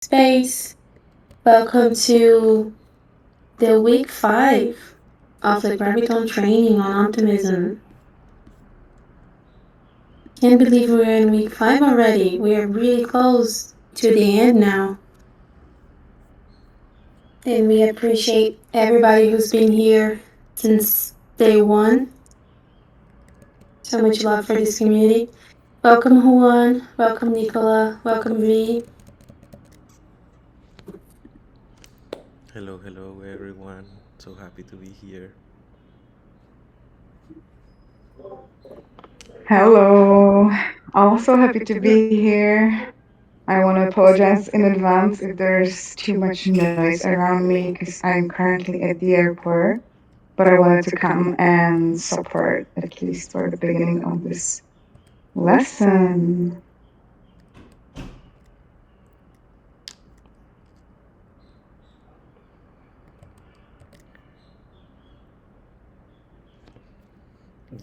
space. Welcome to the week 5 of the Graviton training on Optimism. Can't believe we're in week 5 already. We are really close to the end now. And we appreciate everybody who's been here since day 1. So much love for this community. Welcome Juan, welcome Nicola, welcome V. Hello, everyone. So happy to be here. Hello. Also happy to be here. I want to apologize in advance if there's too much noise around me because I'm currently at the airport. But I wanted to come and support at least for the beginning of this lesson.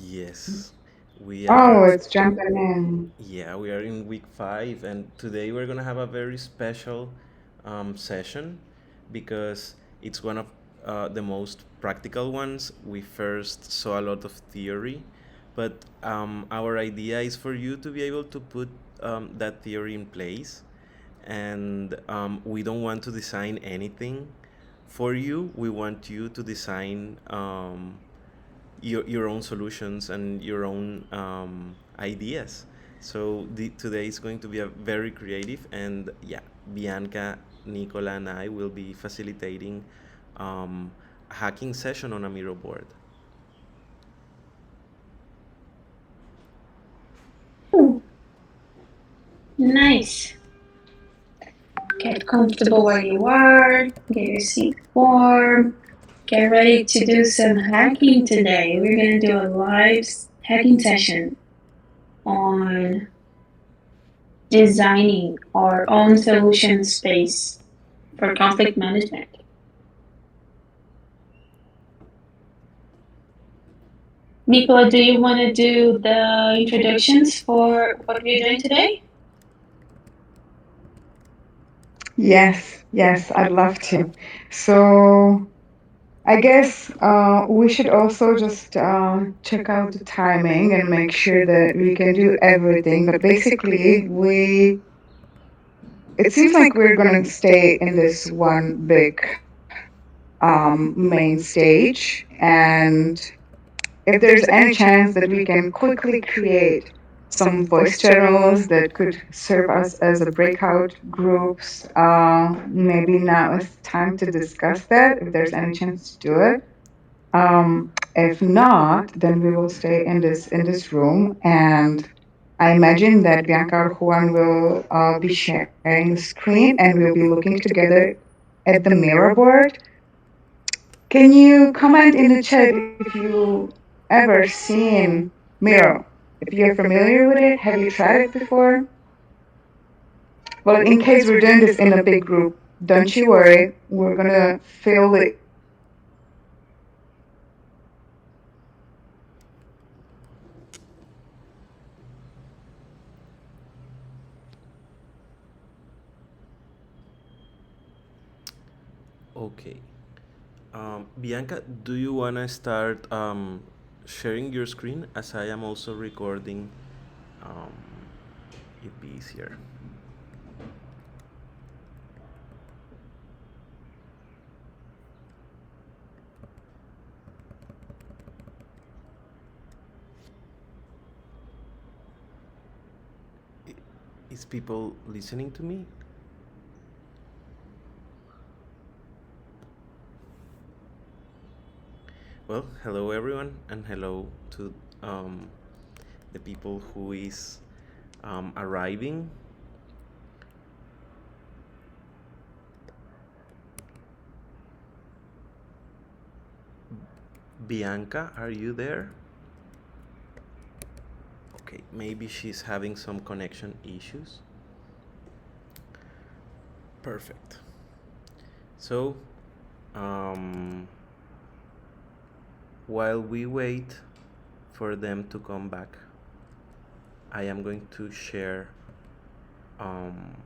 Yes, we Oh, are. it's jumping in. Yeah, we are in week 5, and today we're gonna have a very special session because it's one of the most practical ones. We first saw a lot of theory, but our idea is for you to be able to put that theory in place, and we don't want to design anything for you. We want you to design your own solutions and your own ideas. So today is going to be a very creative, and yeah, Bianca, Nicola, and I will be facilitating a hacking session on a Miro board. Nice. Get comfortable where you are, get your seat warm, get ready to do some hacking today. We're going to do a live hacking session on designing our own solution space for conflict management. Nicola, do you want to do the introductions for what we're doing today? Yes, I'd love to. So I guess we should also just check out the timing and make sure that we can do everything. But basically, it seems like we're going to stay in this one big main stage. And if there's any chance that we can quickly create some voice channels that could serve us as a breakout groups, maybe now is time to discuss that if there's any chance to do it. If not, then we will stay in this room, and I imagine that Bianca or Juan will be sharing the screen, and we'll be looking together at the mirror board. Can you comment in the chat if you ever seen Miro? If you're familiar with it, have you tried it before? Well, in case we're doing this in a big group, don't you worry. We're gonna fill the. Okay. Bianca, do you want to start sharing your screen as I am also recording? Um, it'd be easier. I- Is people listening to me? Well, hello everyone, and hello to um, the people who is arriving. Bianca, are you there? Okay, maybe she's having some connection issues. Perfect. So, um, while we wait for them to come back, I am going to share um,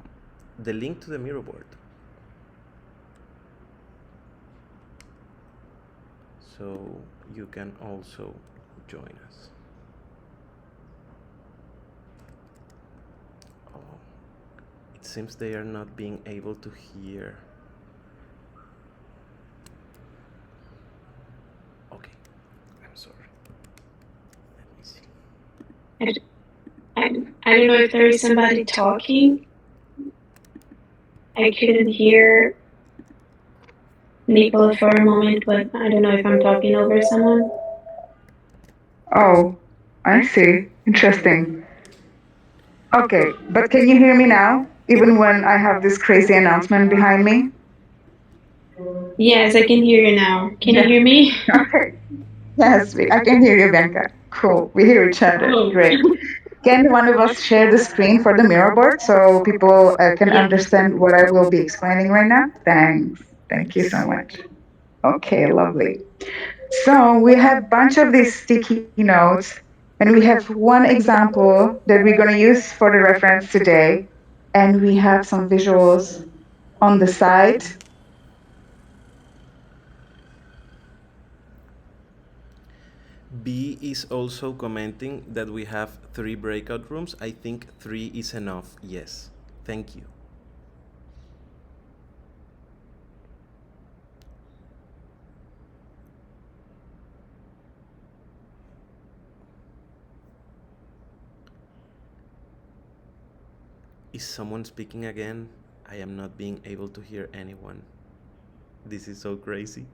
the link to the Miro board. So you can also join us. Oh, it seems they are not being able to hear. Okay, I'm sorry. Let me see. I don't know if there is somebody talking. I couldn't hear Nicola for a moment, but I don't know if I'm talking over someone. Oh, I see. Interesting. Okay, but can you hear me now? Even when I have this crazy announcement behind me? Yes, I can hear you now. Can you Yeah. hear me? Okay. Yes, I can hear you, Bianca. Cool. We hear each other. Oh. Great. Can one of us share the screen for the mirror board so people can Yeah. understand what I will be explaining right now? Thanks. Thank you so much. Okay, lovely. So we have a bunch of these sticky notes, and we have one example that we're going to use for the reference today, and we have some visuals on the side. B is also commenting that we have 3 breakout rooms. I think 3 is enough. Yes. Thank you. Is someone speaking again? I am not being able to hear anyone. This is so crazy.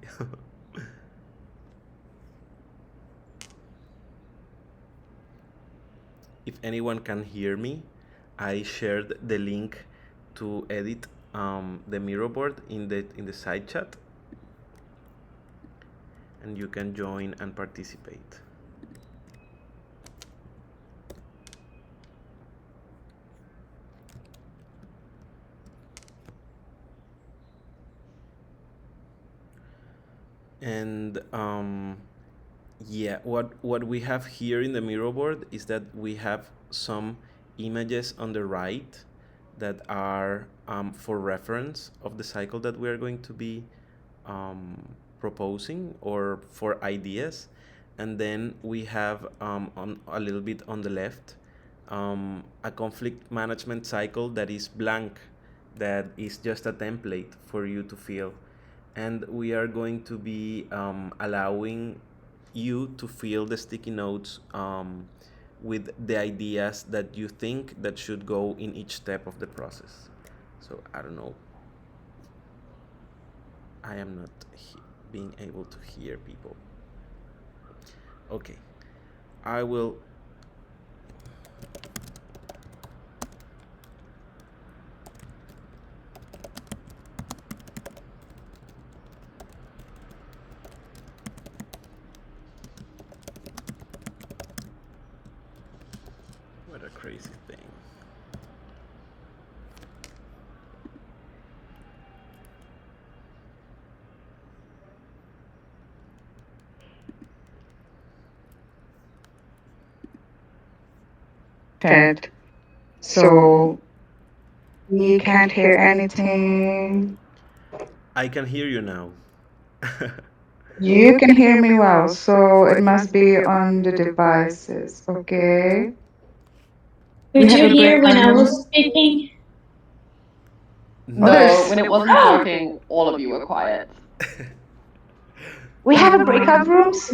If anyone can hear me, I shared the link to edit the Miro board in the side chat, and you can join and participate. And yeah, what we have here in the Miro board is that we have some images on the right that are for reference of the cycle that we are going to be proposing, or for ideas. And then we have on a little bit on the left a conflict management cycle that is blank, that is just a template for you to fill. And we are going to be allowing you to fill the sticky notes with the ideas that you think that should go in each step of the process. So I don't know, I am not being able to hear people. Okay, I will. What a crazy thing. Ted. So we can't hear anything. I can hear you now. You can hear me well, so it must be on the devices. Okay. We Could have you a hear when breakout I room. was speaking? Oh, No, there's. when it wasn't talking, all of you were quiet. We have a breakout rooms.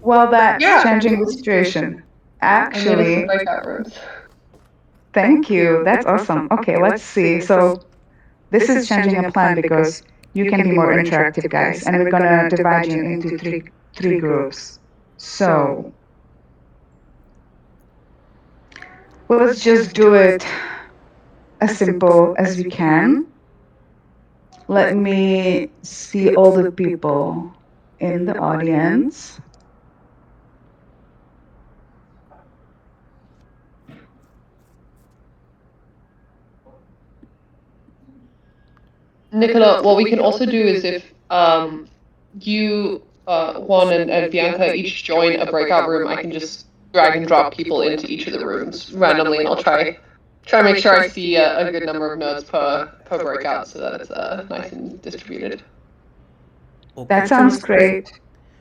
Well, that's Yeah, changing the situation. I made us some Actually, breakout rooms. thank you. That's awesome. Okay, let's see. So this is changing a plan because you can be more interactive, guys, and we're gonna divide you into three groups. So well, let's just do it as simple as we can. Let me see all the people in the audience. Nicola, what we can also do is if you, Juan, and Bianca each join a breakout room, I can just drag and drop people into each of the rooms randomly, and I'll try Try to make sure I see a good number of nodes per breakout so that it's nice and distributed. That Okay. sounds great.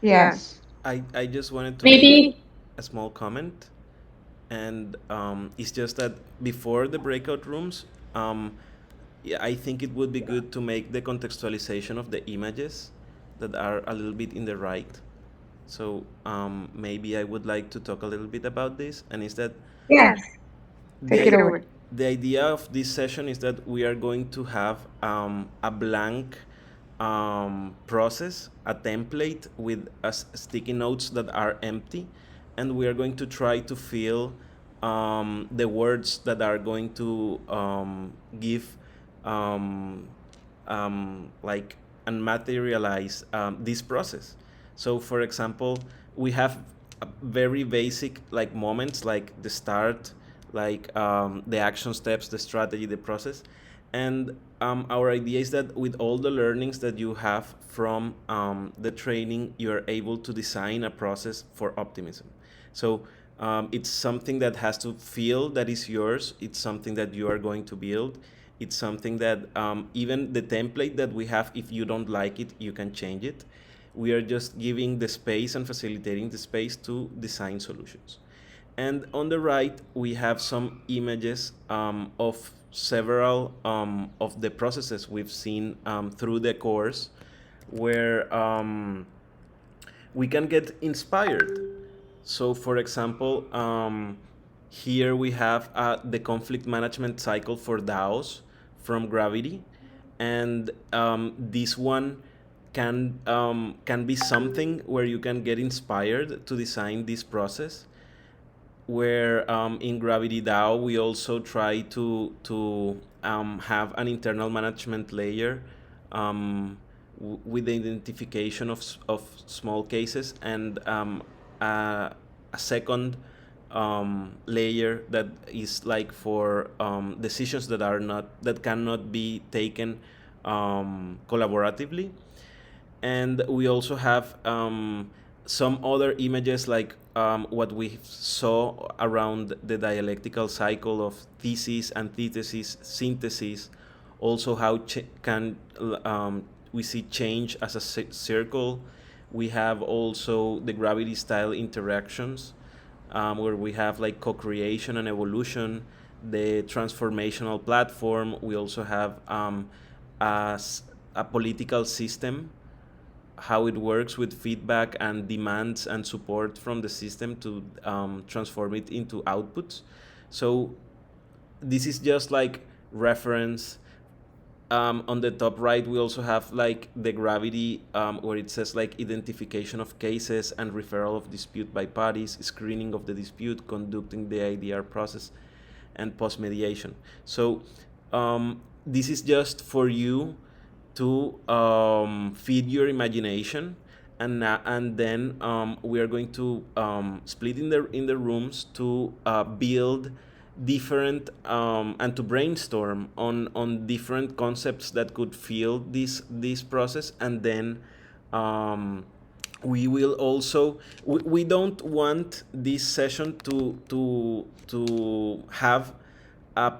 Yes. I just wanted to make Maybe a small comment, and it's just that before the breakout rooms, yeah, I think it would be good to make the contextualization of the images that are a little bit in the right. So maybe I would like to talk a little bit about this, and is that Yes. the, Take it away. the idea of this session is that we are going to have a blank process, a template with sticky notes that are empty, and we are going to try to fill the words that are going to give um, like and materialize this process. So, for example, we have very basic like moments like the start, like the action steps, the strategy, the process, and our idea is that with all the learnings that you have from the training, you are able to design a process for optimism. So it's something that has to feel that is yours. It's something that you are going to build. It's something that even the template that we have, if you don't like it, you can change it. We are just giving the space and facilitating the space to design solutions. And on the right, we have some images of several of the processes we've seen through the course, where we can get inspired. So, for example, here we have the conflict management cycle for DAOs from Gravity, and this one can be something where you can get inspired to design this process. Where in Gravity DAO we also try to have an internal management layer with the identification of small cases, and a second layer that is like for decisions that cannot be taken collaboratively. And we also have some other images like what we saw around the dialectical cycle of thesis, antithesis, synthesis. Also, how can we see change as a circle. We have also the gravity style interactions, where we have like co-creation and evolution, the transformational platform. We also have a political system, how it works with feedback and demands and support from the system to transform it into outputs. So this is just like reference. On the top right, we also have like the gravity, where it says like identification of cases and referral of dispute by parties, screening of the dispute, conducting the IDR process, and post mediation. So this is just for you to feed your imagination, and then we are going to split in the rooms to build different and to brainstorm on different concepts that could fill this process. And then we will also we don't want this session to have a,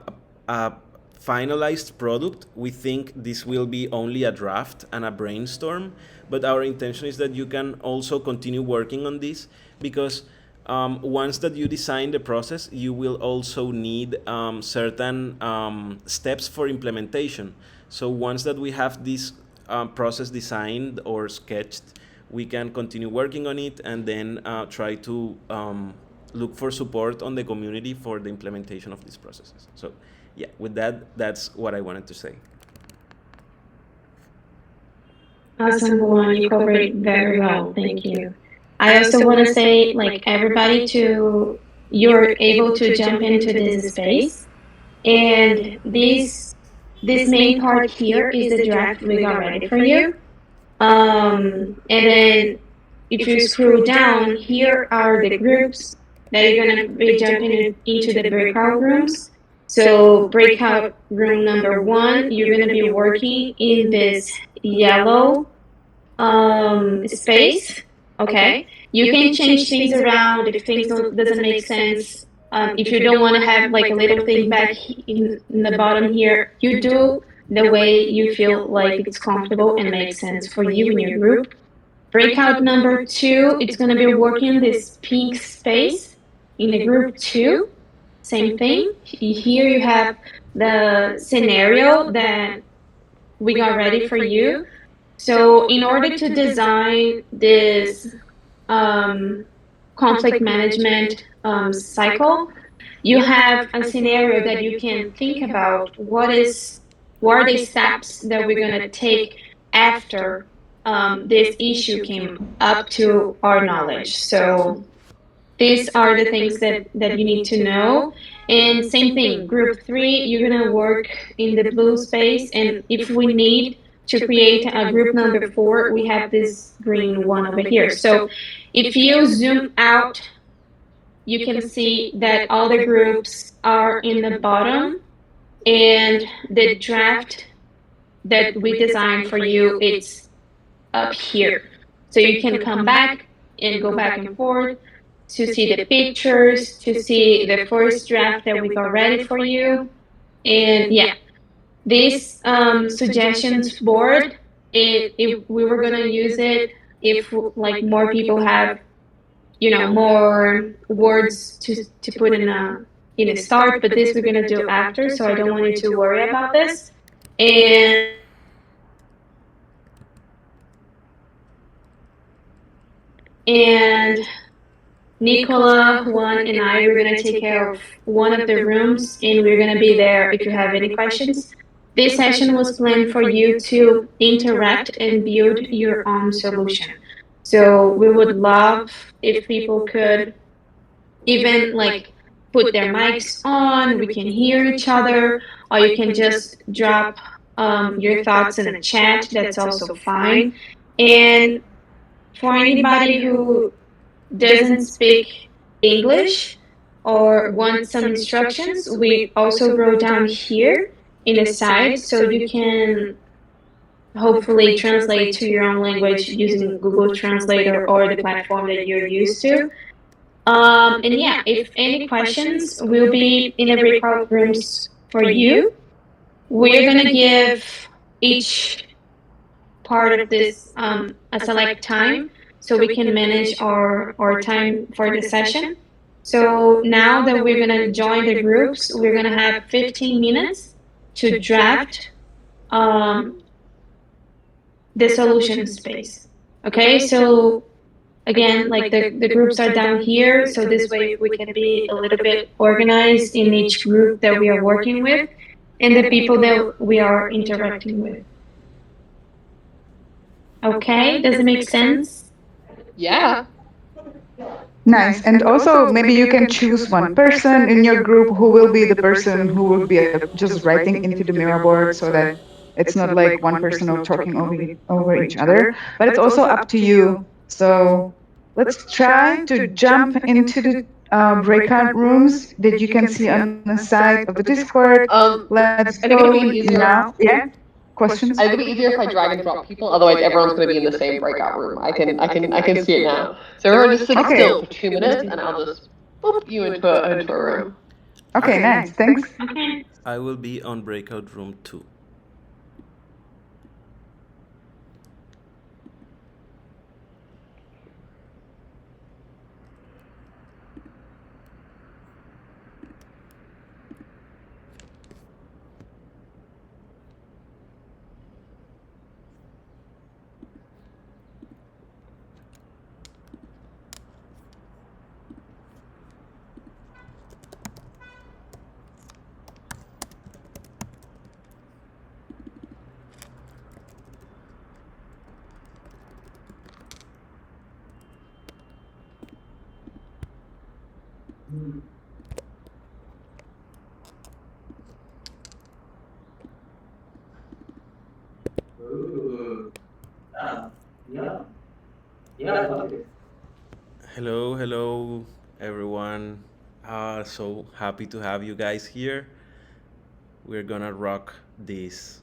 a finalized product. We think this will be only a draft and a brainstorm, but our intention is that you can also continue working on this, because once that you design the process, you will also need certain steps for implementation. So once that we have this process designed or sketched, we can continue working on it, and then try to look for support on the community for the implementation of these processes. So yeah, with that, that's what I wanted to say. awesome, Juan. You covered it very well. Thank you. I also want to say, like, everybody to you're able to jump into this space, and this main part here is the draft we got ready for you. And then if you scroll down, here are the groups that you're gonna be jumping into the breakout rooms. So breakout room number one, you're gonna be working in this yellow space. Okay, you can change things around if things doesn't make sense If you don't want to have like a little thing back in the bottom here, you do the way you feel like it's comfortable and makes sense for you and your group. Breakout number two, it's going to be working this pink space in the group two. Same thing. Here you have the scenario that we got ready for you. So, in order to design this um, conflict management cycle, you have a scenario that you can think about what are the steps that we're going to take after this issue came up to our knowledge. So these are the things that you need to know. And same thing, group three, you're going to work in the blue space. And if we need to create a group number four, we have this green one over here. So if you zoom out, you can see that all the groups are in the bottom, and the draft that we designed for you, it's up here. So you can come back and go back and forth to see the pictures, to see the first draft that we got ready for you. And yeah, this suggestions board, if we were gonna use it, if like more people have, more words to put in a start, but this we're gonna do after, so I don't want you to worry about this. And Nicola, Juan, and I, we're going to take care of one of the rooms, and we're going to be there if you have any questions. This session was planned for you to interact and build your own solution. So we would love if people could even like put their mics on, we can hear each other, or you can just drop your thoughts in a chat. That's also fine. And for anybody who doesn't speak English or wants some instructions, we also wrote down here in the side, so you can hopefully translate to your own language using Google Translator or the platform that you're used to. And yeah, if any questions, will be in the breakout rooms for you. We're gonna give each part of this a select time so we can manage our time for the session. So now that we're gonna join the groups, we're gonna have 15 minutes to draft um, the solution space. Okay, so again, like the groups are down here, so this way we can be a little bit organized in each group that we are working with and the people that we are interacting with. Okay, does it make sense? Yeah. Nice. And also, maybe you can choose one person in your group who will be the person who will be just writing into the Miro board so that it's not like one person all talking over each other. But it's also up to you. So let's try to jump into the breakout rooms that you can see on the side of the Discord. Let's I think go it'll be easier. now. Yeah? Questions? I think it'll be easier if I drag and drop people. Otherwise, everyone's going to be in the same breakout room. I can see it now. So everyone just sit still for 2 minutes, and I'll just boop you into a room. Okay, nice. Thanks. Okay. I will be on breakout room 2. Hello, hello, everyone. So happy to have you guys here. We're gonna rock this.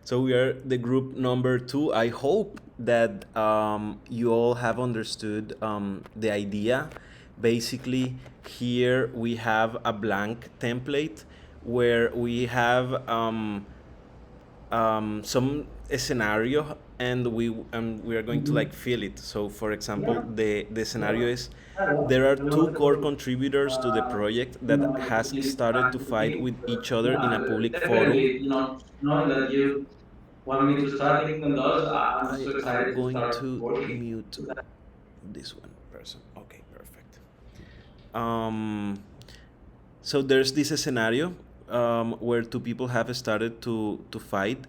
So we are the group number 2. I hope that you all have understood the idea. Basically, here we have a blank template where we have some scenario, and we are going to like fill it. So for example, the scenario is there are two core contributors to the project that has started to fight with each other in a public forum. I am going to mute this one person. Okay, perfect. um, so there's this scenario where two people have started to fight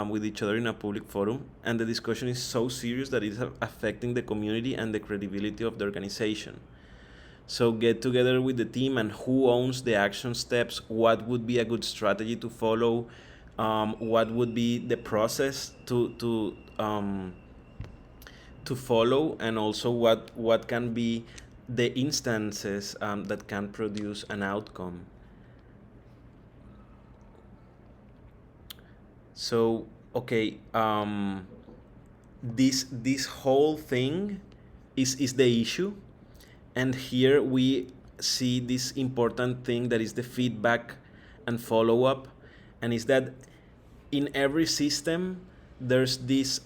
with each other in a public forum, and the discussion is so serious that it's affecting the community and the credibility of the organization. So get together with the team and who owns the action steps, what would be a good strategy to follow, what would be the process to follow, and also what can be the instances that can produce an outcome. So okay, this whole thing is the issue, and here we see this important thing that is the feedback and follow-up, and is that in every system there's this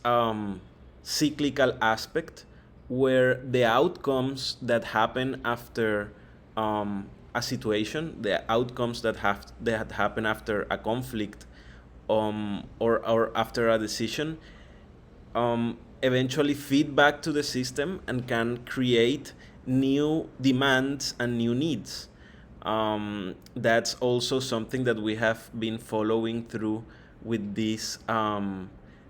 cyclical aspect where the outcomes that happen after a situation, the outcomes that happen after a conflict, or after a decision, eventually feed back to the system and can create new demands and new needs. That's also something that we have been following through with these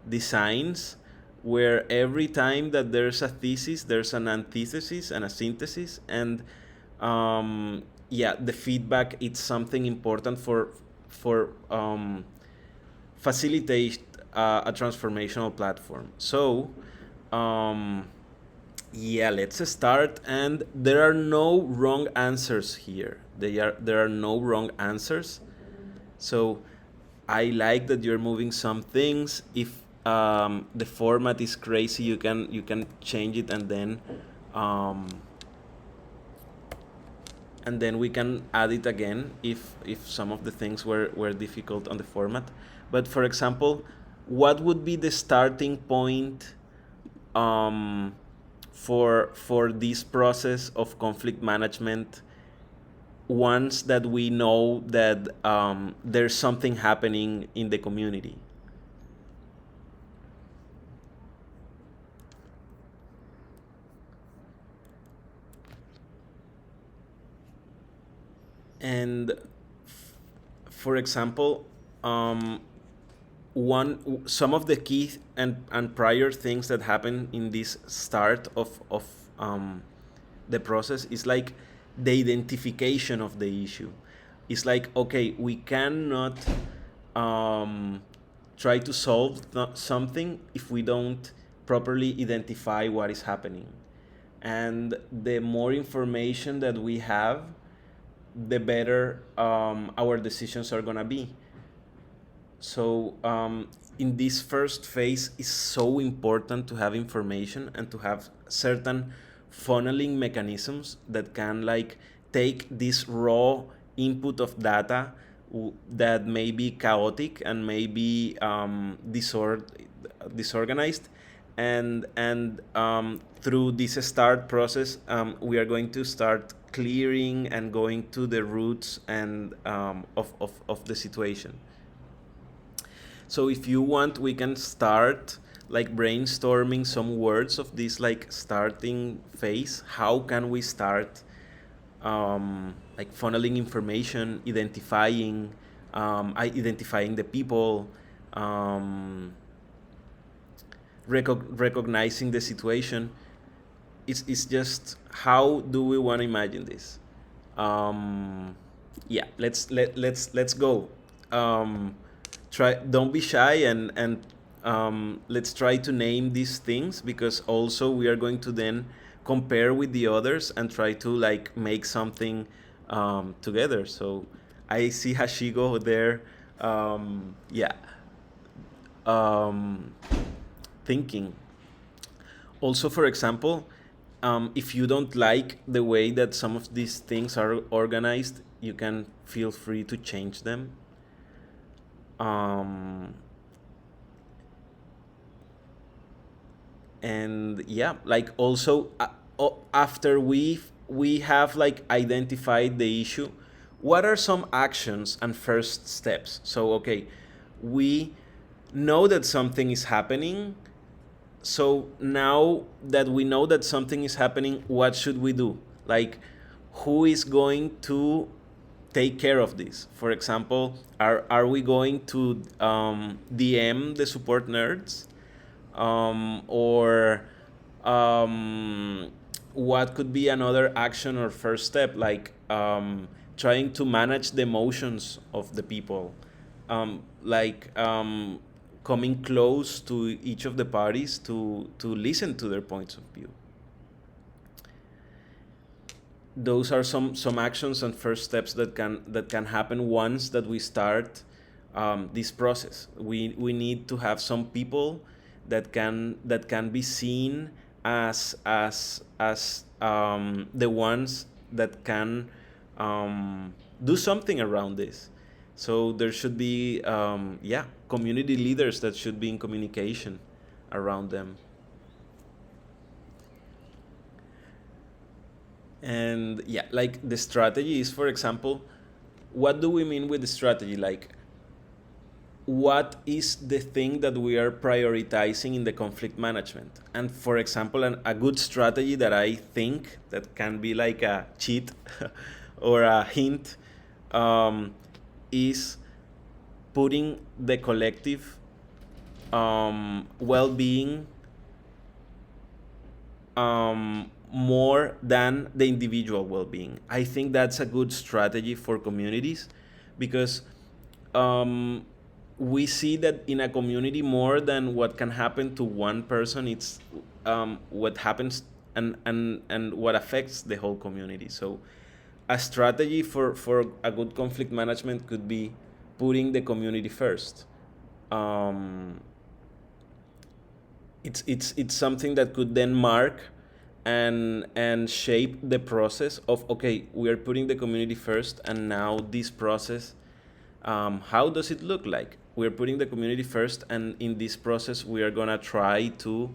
designs, where every time that there's a thesis, there's an antithesis and a synthesis, and yeah, the feedback it's something important for facilitate a transformational platform. So yeah, let's start. And there are no wrong answers here. There are no wrong answers. So I like that you're moving some things. If the format is crazy, you can change it, and then we can add it again if some of the things were difficult on the format. But for example, what would be the starting point for this process of conflict management once that we know that there's something happening in the community? And for example, some of the key and prior things that happen in this start of the process is like the identification of the issue. It's like, okay, we cannot try to solve something if we don't properly identify what is happening. And the more information that we have, the better our decisions are gonna be. So in this first phase, it's so important to have information and to have certain funneling mechanisms that can like take this raw input of data that may be chaotic and may be disorganized, and through this start process, we are going to start clearing and going to the roots and of the situation. So if you want, we can start like brainstorming some words of this like starting phase. How can we start like funneling information, identifying the people, recognizing the situation. It's just, how do we want to imagine this? Yeah, let's go. Try, don't be shy, and let's try to name these things, because also we are going to then compare with the others and try to like make something together. So I see Hashigo there, yeah, thinking. Also, for example, if you don't like the way that some of these things are organized, you can feel free to change them. And yeah, like also after we have like identified the issue, what are some actions and first steps? So okay, we know that something is happening. So now that we know that something is happening, what should we do? Like, who is going to take care of this? For example, are we going to DM the support nerds? Or what could be another action or first step, like trying to manage the emotions of the people, like coming close to each of the parties to listen to their points of view. Those are some actions and first steps that can happen once that we start this process. We need to have some people that can be seen as the ones that can do something around this. So there should be community leaders that should be in communication around them. And yeah, like the strategy is, for example, what do we mean with the strategy? Like, what is the thing that we are prioritizing in the conflict management? And for example, a good strategy that I think that can be like a cheat or a hint, is putting the collective well-being more than the individual well-being. I think that's a good strategy for communities, because we see that in a community, more than what can happen to one person, it's what happens and what affects the whole community. So a strategy for a good conflict management could be putting the community first. It's something that could then mark and shape the process of, okay, we are putting the community first, and now this process, how does it look like? We're putting the community first, and in this process we are gonna try to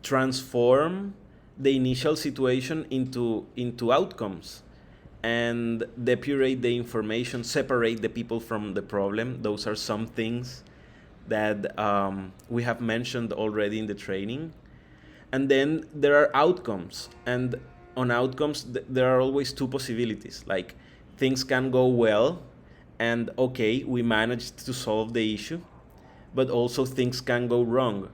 transform the initial situation into outcomes, and depurate the information, separate the people from the problem. Those are some things that we have mentioned already in the training. And then there are outcomes, and on outcomes there are always two possibilities. Like, things can go well, and okay, we managed to solve the issue, but also things can go wrong.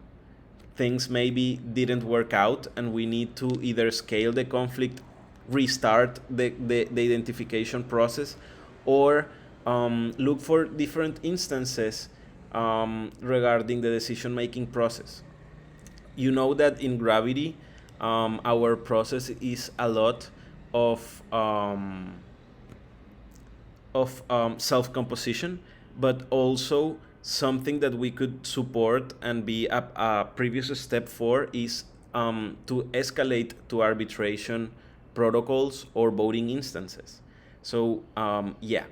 Things maybe didn't work out, and we need to either scale the conflict, restart the identification process, or look for different instances regarding the decision-making process. You know that in Gravity, our process is a lot of self-composition, but also something that we could support and be a previous step for is to escalate to arbitration protocols or voting instances. So yeah,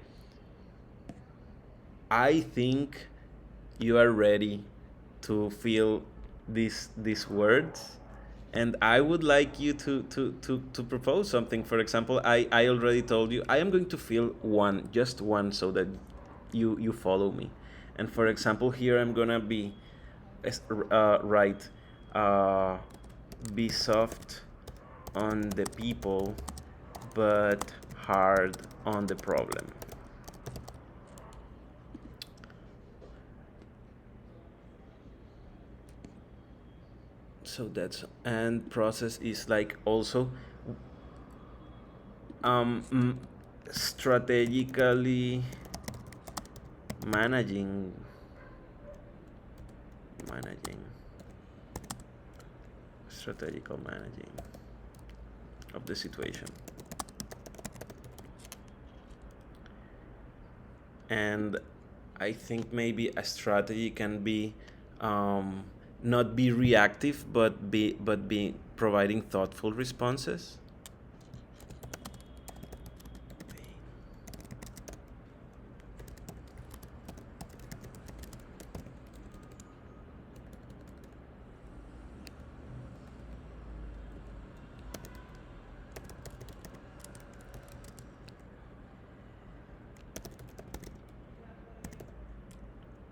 I think you are ready to feel these words, and I would like you to propose something. For example, I already told you I am going to feel just one, so that you follow me. And for example, here I'm gonna be write, be soft on the people, but hard on the problem. So that's, and process is like also strategically managing strategical managing of the situation. And I think maybe a strategy can be not be reactive, but be providing thoughtful responses.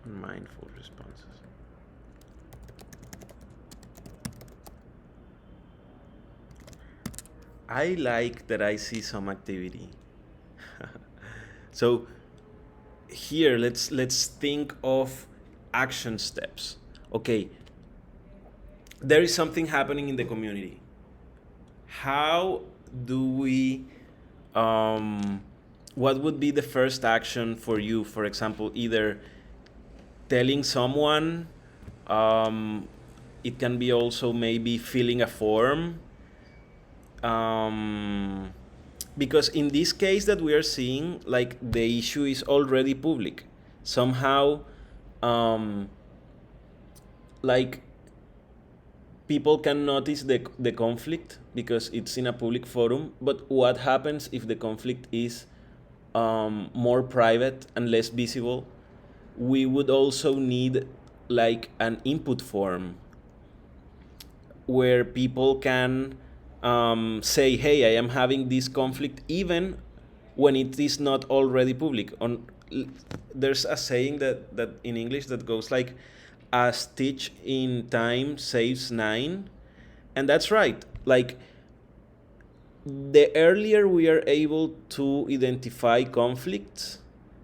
Mindful responses. I like that I see some activity. So here let's think of action steps. Okay, there is something happening in the community. How do we what would be the first action for you? For example, either telling someone, it can be also maybe filling a form, because in this case that we are seeing, like, the issue is already public somehow. Like, people can notice the conflict because it's in a public forum, but what happens if the conflict is more private and less visible? We would also need like an input form where people can say, hey, I am having this conflict, even when it is not already public. There's a saying that in English that goes like, a stitch in time saves nine. And that's right. Like, the earlier we are able to identify conflicts,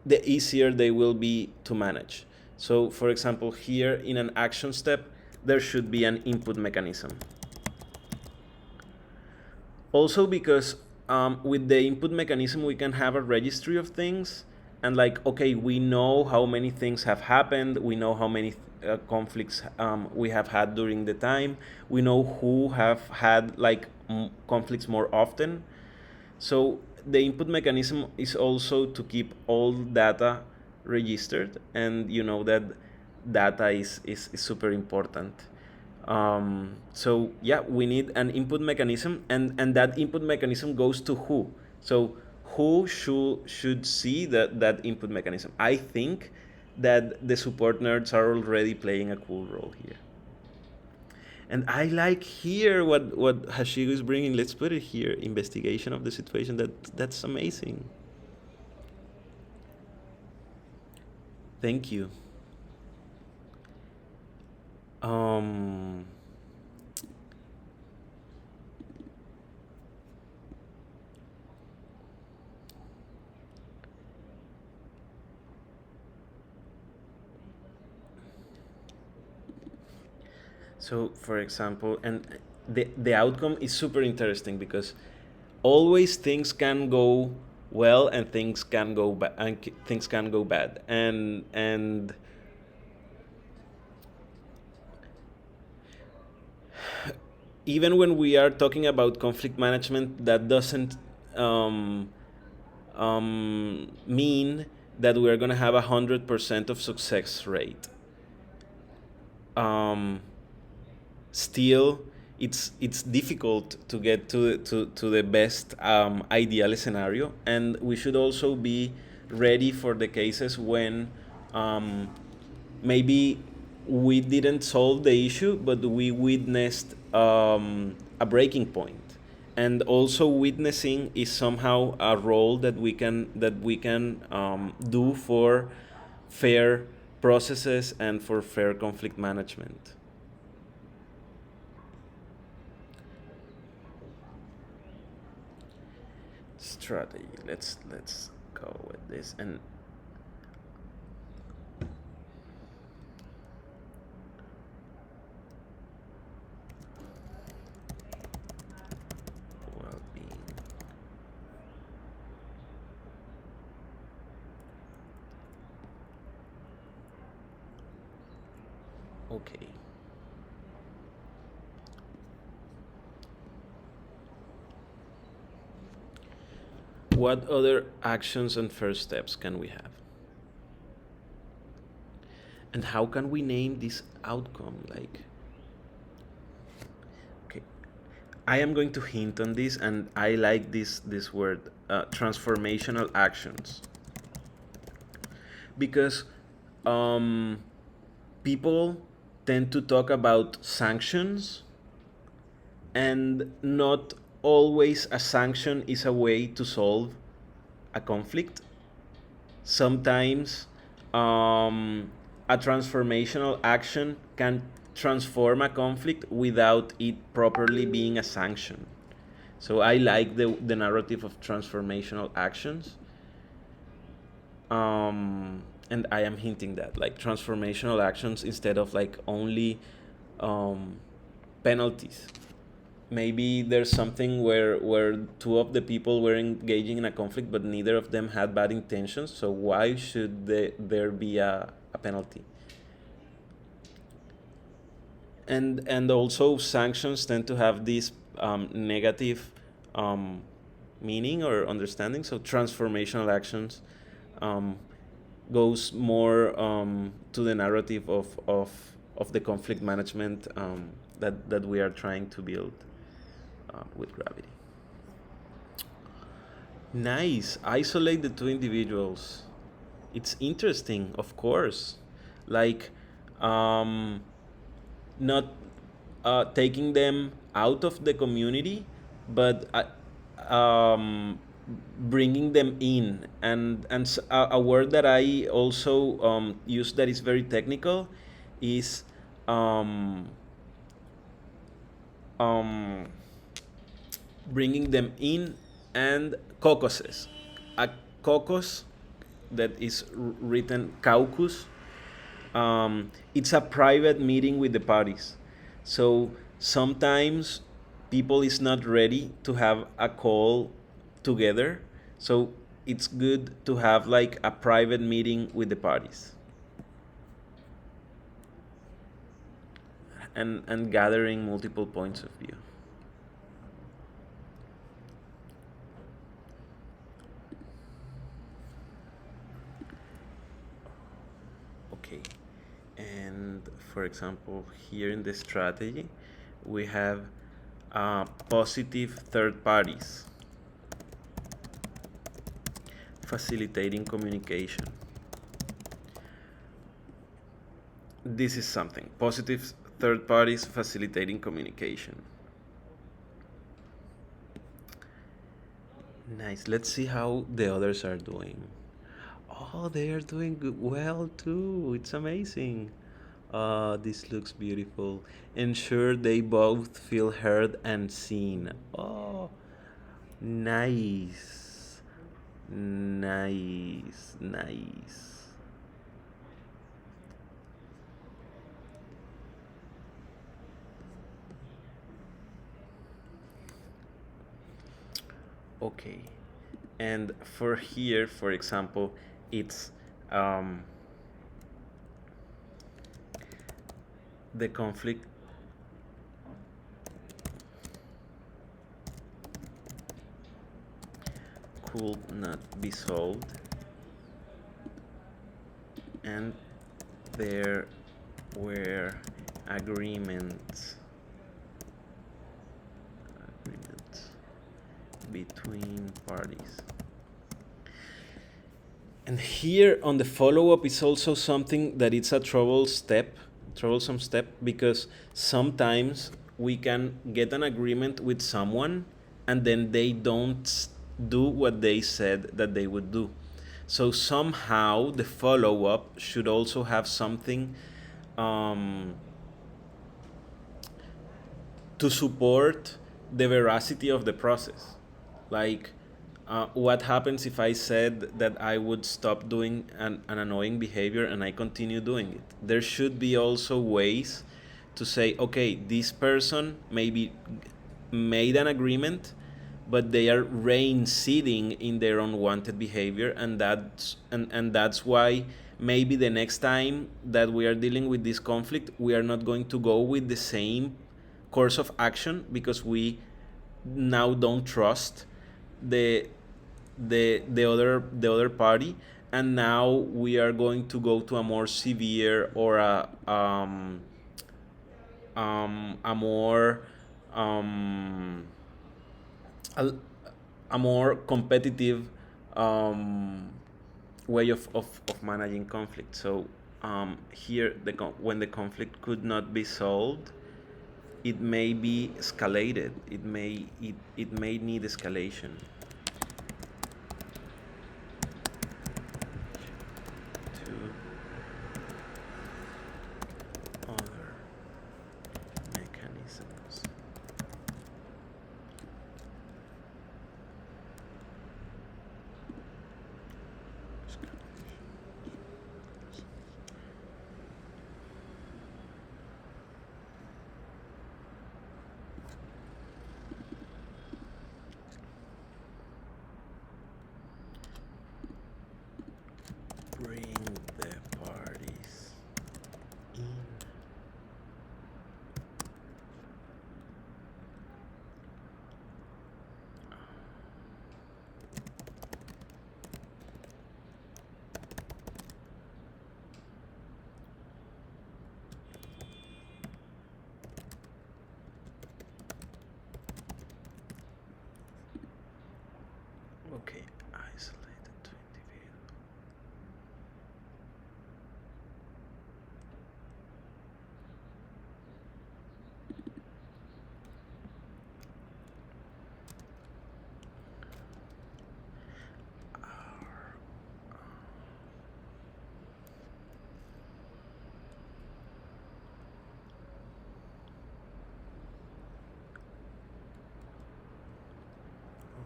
the easier they will be to manage. So, for example, here in an action step, there should be an input mechanism. Also, because with the input mechanism, we can have a registry of things, and like, okay, we know how many things have happened, we know how many conflicts we have had during the time, we know who have had like conflicts more often. So the input mechanism is also to keep all data registered, and you know that data is super important. So yeah, we need an input mechanism, and that input mechanism goes to who. So who should see that input mechanism? I think that the support nerds are already playing a cool role here. And I like here what Hashigo is bringing. Let's put it here: investigation of the situation. That's amazing. Thank you. Um, So, for example, and the outcome is super interesting because always things can go well and things can go things can go bad, and even when we are talking about conflict management, that doesn't um, mean that we are going to have 100% of success rate. Um, Still, it's difficult to get to the best ideal scenario, and we should also be ready for the cases when maybe we didn't solve the issue, but we witnessed a breaking point. And also, witnessing is somehow a role that we can do for fair processes and for fair conflict management. Strategy. Let's go with this. And well-being. Okay. What other actions and first steps can we have? And how can we name this outcome? Like, I am going to hint on this, and I like this word, transformational actions, because um, people tend to talk about sanctions, and not always a sanction is a way to solve a conflict. Sometimes a transformational action can transform a conflict without it properly being a sanction. So I like the narrative of transformational actions. And I am hinting that, like, transformational actions instead of like only um, penalties. Maybe there's something where two of the people were engaging in a conflict, but neither of them had bad intentions. So why should there be a penalty? And also sanctions tend to have this negative um, meaning or understanding. So transformational actions um, goes more to the narrative of the conflict management that we are trying to build with Gravity. Nice. Isolate the two individuals. It's interesting, of course. Like, um, not taking them out of the community, but bringing them in. And a word that I also use that is very technical is um, um, bringing them in, and caucuses. A caucus, that is written caucus, it's a private meeting with the parties. So sometimes people is not ready to have a call together. So it's good to have like a private meeting with the parties, and gathering multiple points of view. Okay. And for example, here in the strategy, we have positive third parties facilitating communication. This is something. Positive third parties facilitating communication. Nice. Let's see how the others are doing. Oh, they are doing good, well too. It's amazing. This looks beautiful. Ensure they both feel heard and seen. Oh, nice. Nice. Nice. Okay. And for here, for example, it's the conflict could not be solved, and there were agreements between parties. And here on the follow-up is also something that it's a troublesome step, because sometimes we can get an agreement with someone and then they don't do what they said that they would do. So somehow the follow-up should also have something to support the veracity of the process. Like, what happens if I said that I would stop doing an annoying behavior and I continue doing it? There should be also ways to say, okay, this person maybe made an agreement, but they are reinciding in their unwanted behavior, and that's why maybe the next time that we are dealing with this conflict, we are not going to go with the same course of action, because we now don't trust the other party, and now we are going to go to a more severe, or a more um, a, a more competitive um, way of managing conflict. So here, when the conflict could not be solved, it may be escalated. It may need escalation to other mechanisms. Bring the parties in. Okay, isolated to individual.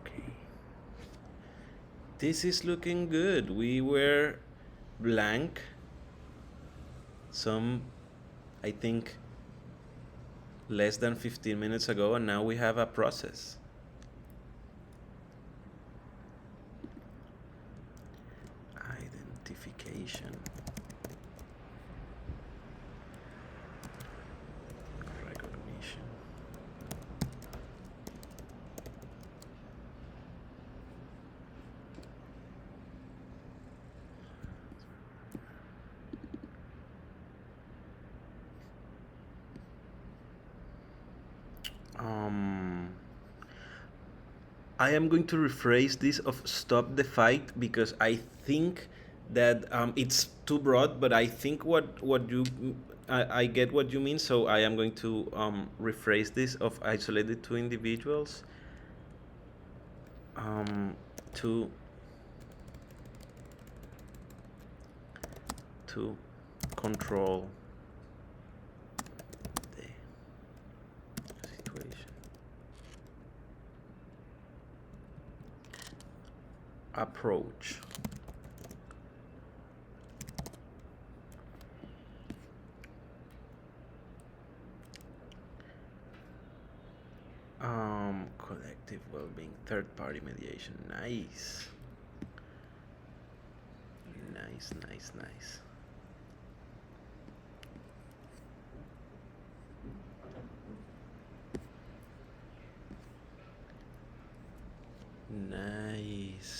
Okay. This is looking good. We were blank some, I think, less than 15 minutes ago, and now we have a process. Identification. Recognition. I am going to rephrase this of stop the fight because I think that it's too broad, but I think what you I get what you mean. So I am going to rephrase this of isolated two individuals to control the situation. Approach. Collective well-being, third-party mediation. Nice. Nice. Nice.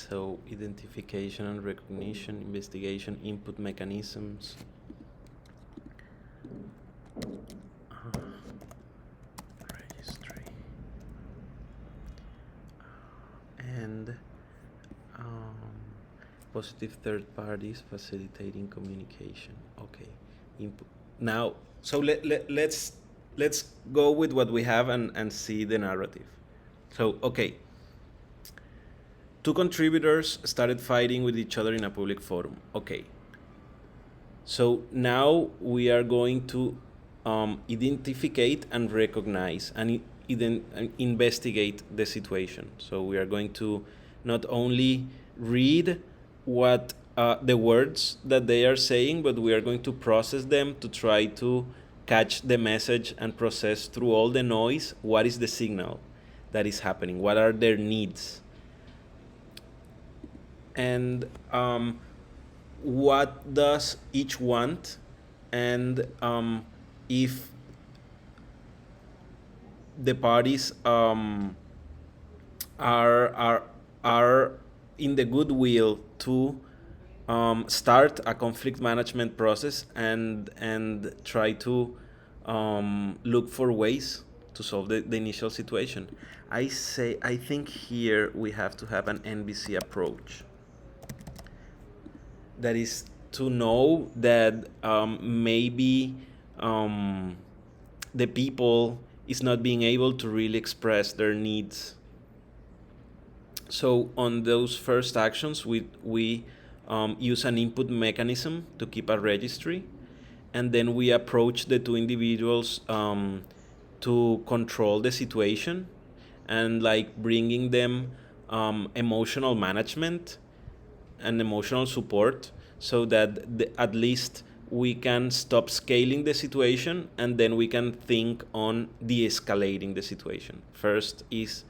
So identification and recognition, investigation, input mechanisms. Registry. And positive third parties facilitating communication. Okay. Input. Now, so let's go with what we have and see the narrative. So, okay. Two contributors started fighting with each other in a public forum. Okay. So now we are going to identify and recognize and investigate the situation. So we are going to not only read what the words that they are saying, but we are going to process them to try to catch the message and process through all the noise what is the signal that is happening, what are their needs, and what does each want, and if the parties are in the goodwill to start a conflict management process and try to look for ways to solve the initial situation. I think here we have to have an NBC approach. That is to know that maybe the people is not being able to really express their needs. So on those first actions, we use an input mechanism to keep a registry, and then we approach the two individuals to control the situation and like bringing them emotional management and emotional support so that at least we can stop scaling the situation and then we can think on de-escalating the situation. First is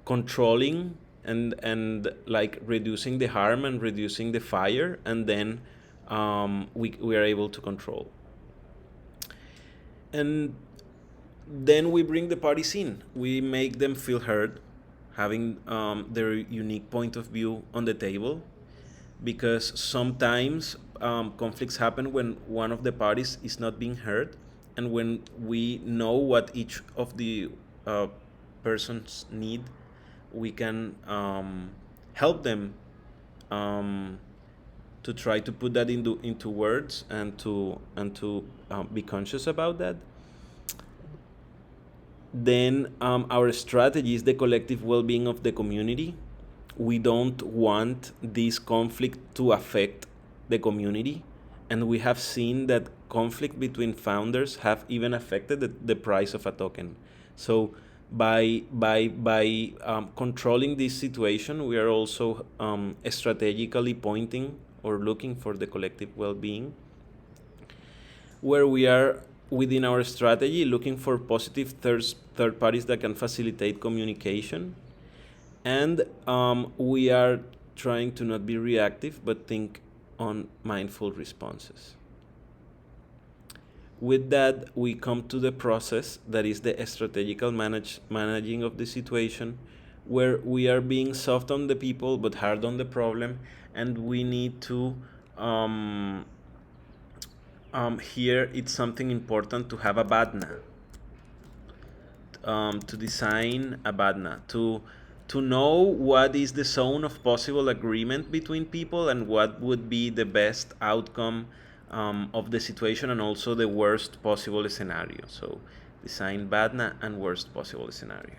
controlling and like reducing the harm and reducing the fire, and then we are able to control. And then we bring the parties in. We make them feel heard, having their unique point of view on the table, because sometimes conflicts happen when one of the parties is not being heard, and when we know what each of the persons need, we can help them to try to put that into words and to be conscious about that. Then our strategy is the collective well-being of the community. We don't want this conflict to affect the community, and we have seen that conflict between founders have even affected the price of a token. So by controlling this situation, we are also strategically pointing or looking for the collective well-being, where we are within our strategy looking for positive third parties that can facilitate communication, and we are trying to not be reactive but think on mindful responses. With that, we come to the process that is the strategical managing of the situation, where we are being soft on the people but hard on the problem, and we need to here it's something important to have a BADNA, to design a BADNA, to know what is the zone of possible agreement between people and what would be the best outcome of the situation, and also the worst possible scenario. So design BADNA and worst possible scenario.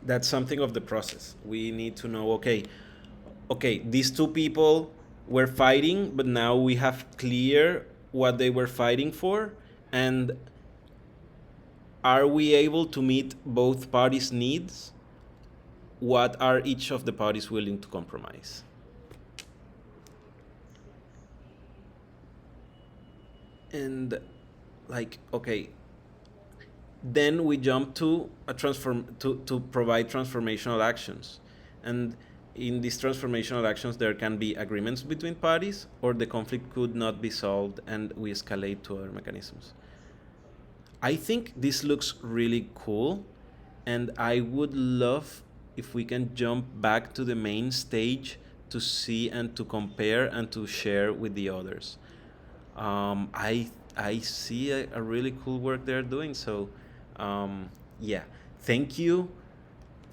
That's something of the process. We need to know, okay, these two people were fighting, but now we have clear what they were fighting for, and are we able to meet both parties' needs? What are each of the parties willing to compromise? And like, okay, then we jump to to provide transformational actions, and in these transformational actions there can be agreements between parties, or the conflict could not be solved and we escalate to other mechanisms. I think this looks really cool, and I would love if we can jump back to the main stage to see and to compare and to share with the others. I see a really cool work they're doing. So yeah, thank you.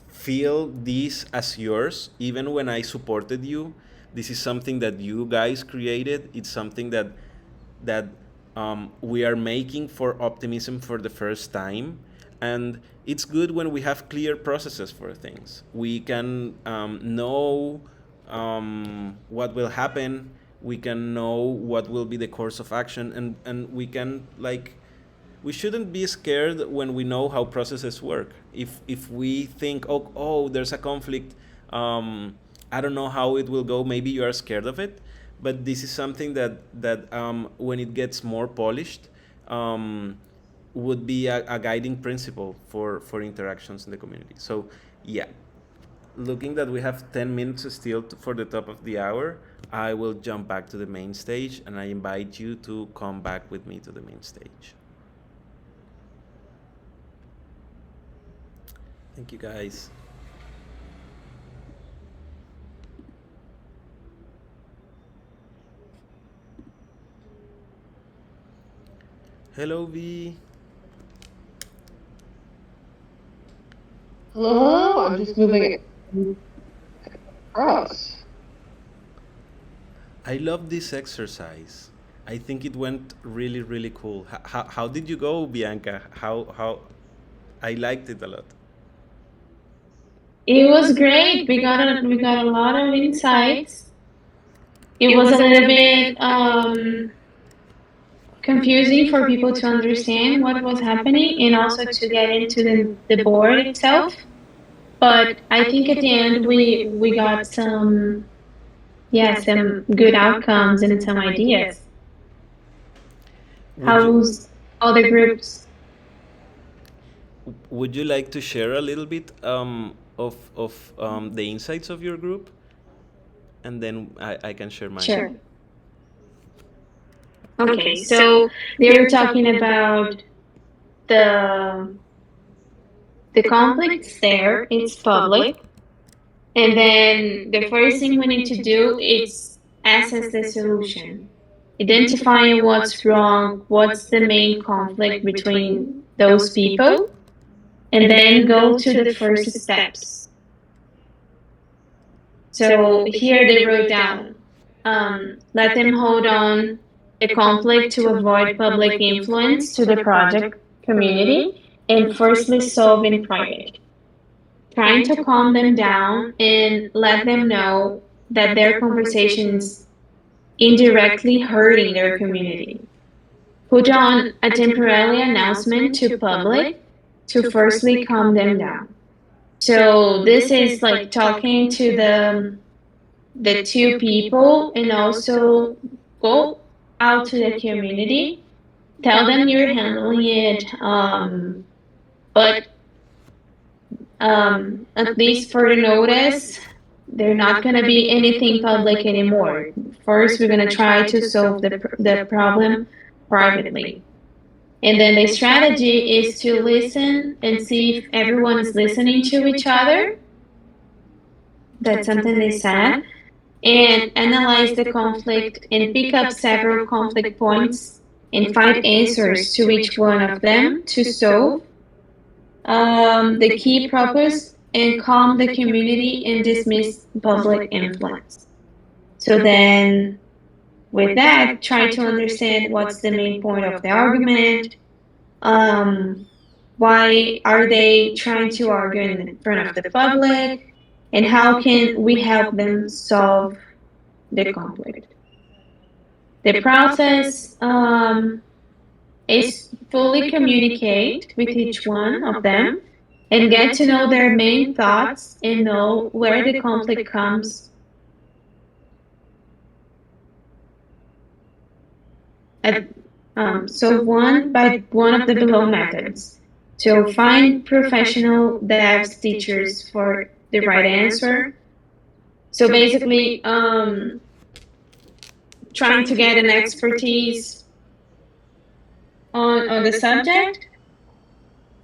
Feel this as yours. Even when I supported you, this is something that you guys created. It's something that we are making for Optimism for the first time. And it's good when we have clear processes for things. We can know what will happen. We can know what will be the course of action, and we can like, we shouldn't be scared when we know how processes work. If we think, oh, there's a conflict, I don't know how it will go, maybe you are scared of it, but this is something that when it gets more polished, would be a guiding principle for interactions in the community. So yeah, looking that we have 10 minutes still for the top of the hour, I will jump back to the main stage, and I invite you to come back with me to the main stage. Thank you, guys. Hello, V. Hello, I'm just moving it across. I love this exercise. I think it went really, really cool. How did you go, Bianca? How I liked it a lot. It was great. We got a lot of insights. It was a little bit confusing for people to understand what was happening and also to get into the board itself. But I think at the end we got some good outcomes and some ideas. Would you How's other groups? would you like to share a little bit of the insights of your group, and then I can share mine. Sure. Okay, so they were talking about the the conflicts there. It's public, and then the first thing we need to do is assess the solution, identifying what's wrong, what's the main conflict between those people, and then go to the first steps. So here they wrote down, let them hold on the conflict to avoid public influence to the project community, and firstly solve in private, trying to calm them down and let them know that their conversations indirectly hurting their community. Put on a temporary announcement to public to firstly calm them down. So this is like talking to the two people and also go out to the community, tell them you're handling it, but at least for the notice, they're not going to be anything public anymore. First, we're going to try to solve the problem privately. And then the strategy is to listen and see if everyone is listening to each other. That's something they said. And analyze the conflict and pick up several conflict points and find answers to each one of them to solve the key purpose and calm the community and dismiss public influence. So then, with that, try to understand what's the main point of the argument. Um, why are they trying to argue in front of the public? And how can we help them solve the conflict? The process is fully communicate with each one of them and get to know their main thoughts and know where the conflict comes at, so one by one of the below methods. So find professional devs teachers for the right answer. So basically, trying to get an expertise on the subject.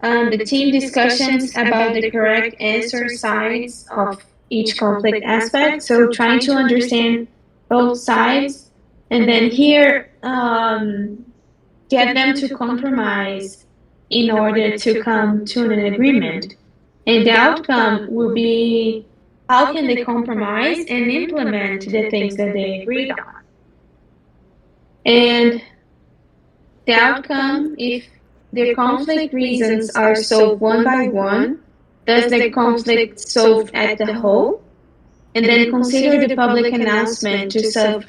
The team discussions about the correct answer sides of each conflict aspect. So trying to understand both sides, and then here get them to compromise in order to come to an agreement. And the outcome will be how can they compromise and implement the things that they agreed on. And the outcome, if the conflict reasons are solved one by one, does the conflict solved at the whole? And then consider the public announcement to solve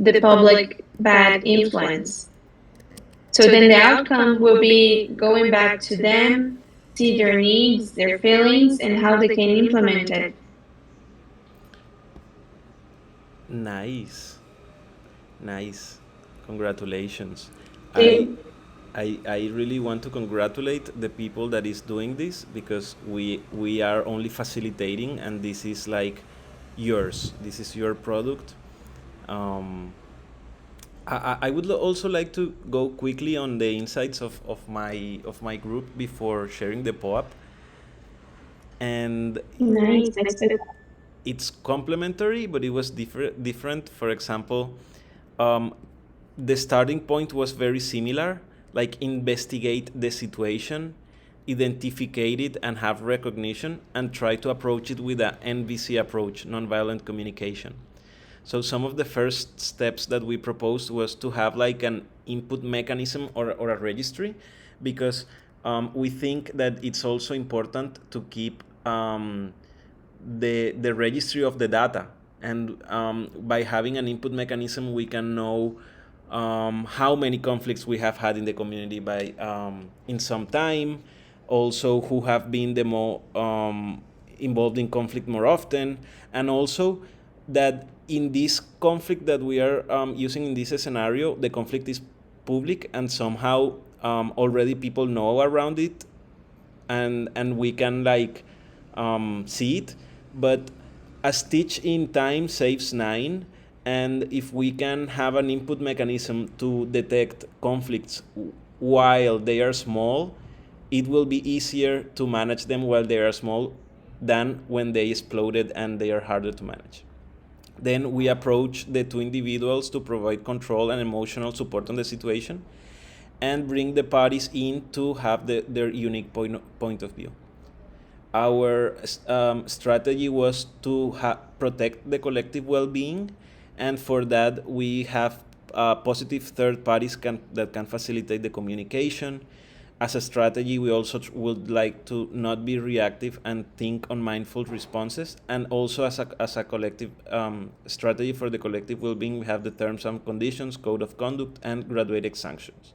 the public bad influence. So then the outcome will be going back to them, see their needs, their feelings, and how they can implement it. Nice, nice. Congratulations. I They, I really want to congratulate the people that is doing this, because we are only facilitating, and this is like yours. This is your product. Um, I would also like to go quickly on the insights of my group before sharing the POAP. And nice, that's good. it's complementary, but it was different. For example, um, the starting point was very similar. like investigate the situation, identify it, and have recognition, and try to approach it with an NVC approach, nonviolent communication. So some of the first steps that we proposed was to have like an input mechanism or a registry, because we think that it's also important to keep the registry of the data. And by having an input mechanism, we can know how many conflicts we have had in the community by in some time, also who have been the more involved in conflict more often, and also that in this conflict that we are using in this scenario, the conflict is public and somehow already people know around it, and we can like see it. But a stitch in time saves nine, and if we can have an input mechanism to detect conflicts while they are small, it will be easier to manage them while they are small than when they exploded and they are harder to manage. Then we approach the two individuals to provide control and emotional support on the situation, and bring the parties in to have their unique point of view. Our strategy was to protect the collective well-being, and for that we have positive third parties that can facilitate the communication. As a strategy, we also would like to not be reactive and think on mindful responses. And also as a collective strategy for the collective well-being, we have the terms and conditions, code of conduct, and graduated sanctions.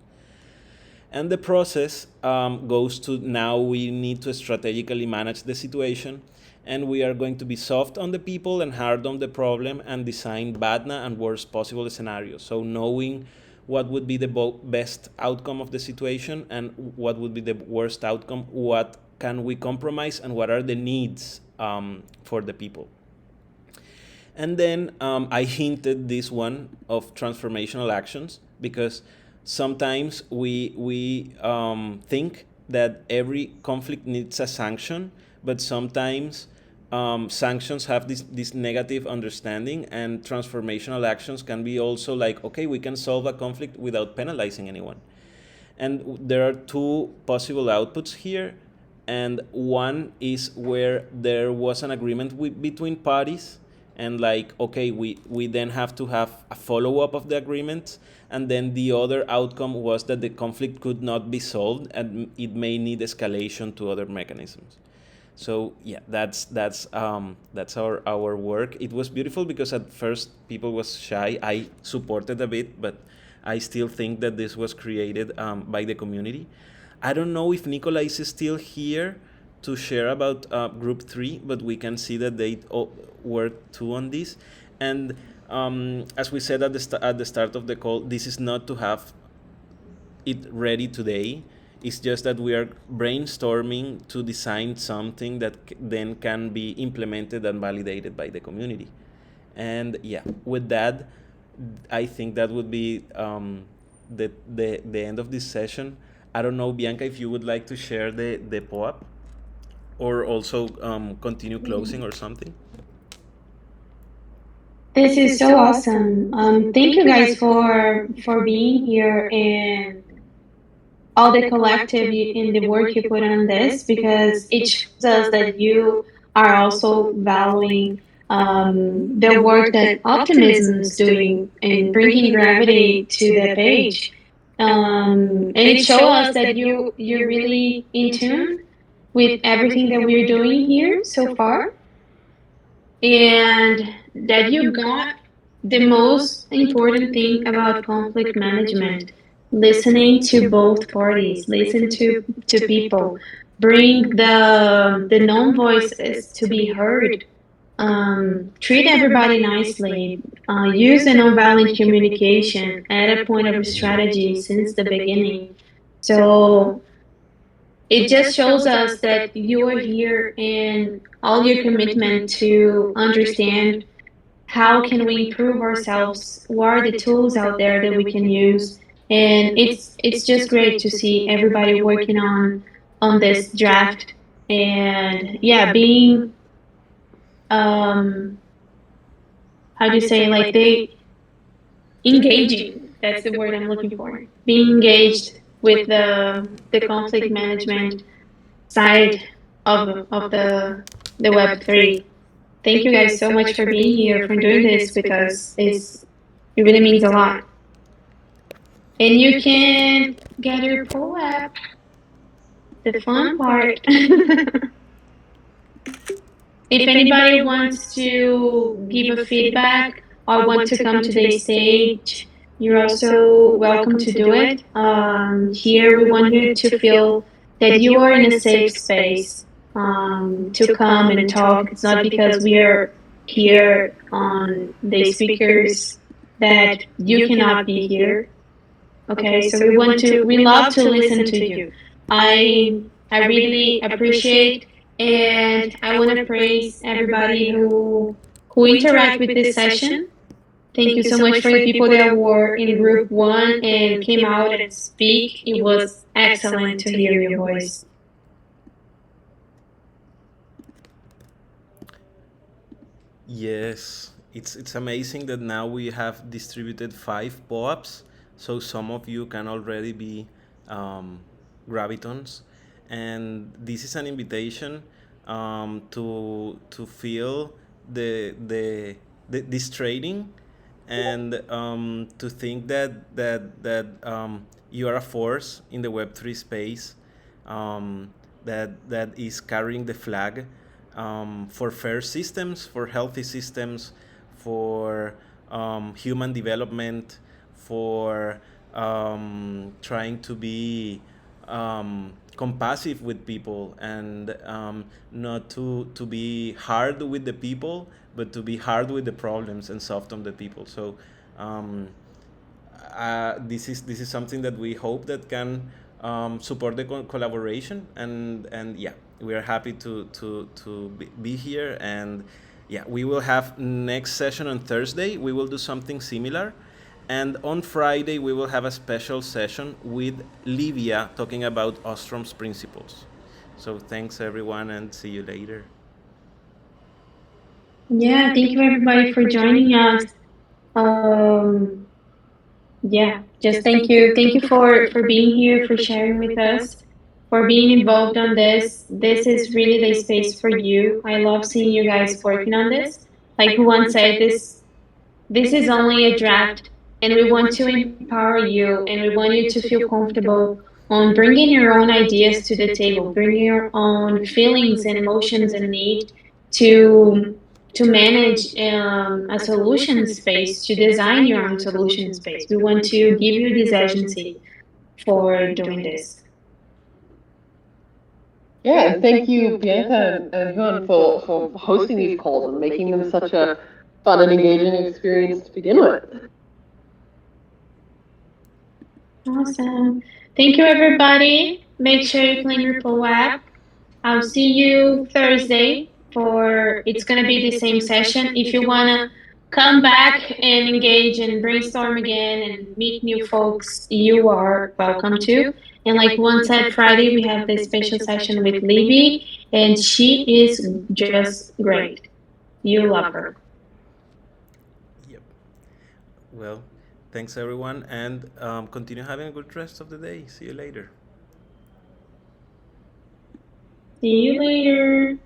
And the process goes to now we need to strategically manage the situation, and we are going to be soft on the people and hard on the problem, and design BADNA and worst possible scenarios. So knowing what would be the best outcome of the situation and what would be the worst outcome, what can we compromise, and what are the needs for the people. And then I hinted this one of transformational actions, because sometimes we think that every conflict needs a sanction, but sometimes sanctions have this negative understanding, and transformational actions can be also like, okay, we can solve a conflict without penalizing anyone. And there are two possible outputs here, and one is where there was an agreement between parties, and like, okay, we then have to have a follow-up of the agreement, and then the other outcome was that the conflict could not be solved and it may need escalation to other mechanisms. So yeah, that's our work. It was beautiful because at first people was shy. I supported a bit, but I still think that this was created by the community. I don't know if Nicola is still here to share about group 3, but we can see that they worked too on this. And as we said at the start of the call, this is not to have it ready today. It's just that we are brainstorming to design something that then can be implemented and validated by the community. And yeah, with that, I think that would be the end of this session. I don't know, Bianca, if you would like to share the POAP, or also continue closing or something. This is so awesome. Thank you guys for being here and all the collective in the work you put on this, because it shows us that you are also valuing the work that Optimism is doing and bringing gravity to the page. And it shows us that you're really in tune with everything that we're doing here so far, and that you got the most important thing about conflict management: listening to both parties, listen to people, bring the known voices to be heard, treat everybody nicely, use the nonviolent communication at a point of strategy since the beginning. So it just shows us that you are here in all your commitment to understand how can we improve ourselves, what are the tools out there that we can use. And it's just great to see everybody working on this draft, and yeah, being how do you say, like, they engaging, that's the word I'm looking for, being engaged with the conflict management side of the Web3. Thank you guys so much for being here, for doing this with us. It really means a lot. And you can get your pull app, the fun part. If anybody wants to give a feedback or want to come to the stage, you're also welcome to do it. Here, we want you to feel that you are in a safe space to come and talk. It's not because we are here on the speakers that you cannot be here. Okay, so we love to listen to you. I I really appreciate, and I want to praise everybody who interact with this session. Thank you so much for the people that were in group one and came out and speak. It was excellent to hear your voice. Yes, it's amazing that now we have distributed 5 POAPs, so some of you can already be um, Gravitons, and this is an invitation to feel this trading, and to think that you are a force in the Web3 space, that is carrying the flag for fair systems, for healthy systems, for human development, for trying to be compassive with people, and not to be hard with the people, but to be hard with the problems and soft on the people. So um, this is something that we hope that can support the collaboration, and yeah, we are happy to be here, and yeah, we will have next session on Thursday. We will do something similar, and on Friday we will have a special session with Livia talking about Ostrom's principles. So thanks everyone, and see you later. Yeah, thank you everybody for joining us. Um, yeah, just thank you for being here, for sharing with us, for being involved on this. This is really the space for you. I love seeing you guys working on this. Like Juan said, this is only a draft, and we want to empower you, and we want you to feel comfortable on bringing your own ideas to the table, bringing your own feelings and emotions and need to to manage a solution space, to design your own solution space. We want to give you this agency for doing this. Yeah, and thank you, Bianca and Juan, for hosting these calls and making them such a fun and engaging experience to begin with. Awesome. Thank you, everybody. Make sure you clean your pool app. I'll see you Thursday for it's gonna be the same session. If you wanna come back and engage and brainstorm again and meet new folks, you are welcome to. And like one said, Friday we have this special session with Libby, and she is just great. You love her. Yep. Well, thanks everyone, and continue having a good rest of the day. See you later. See you later.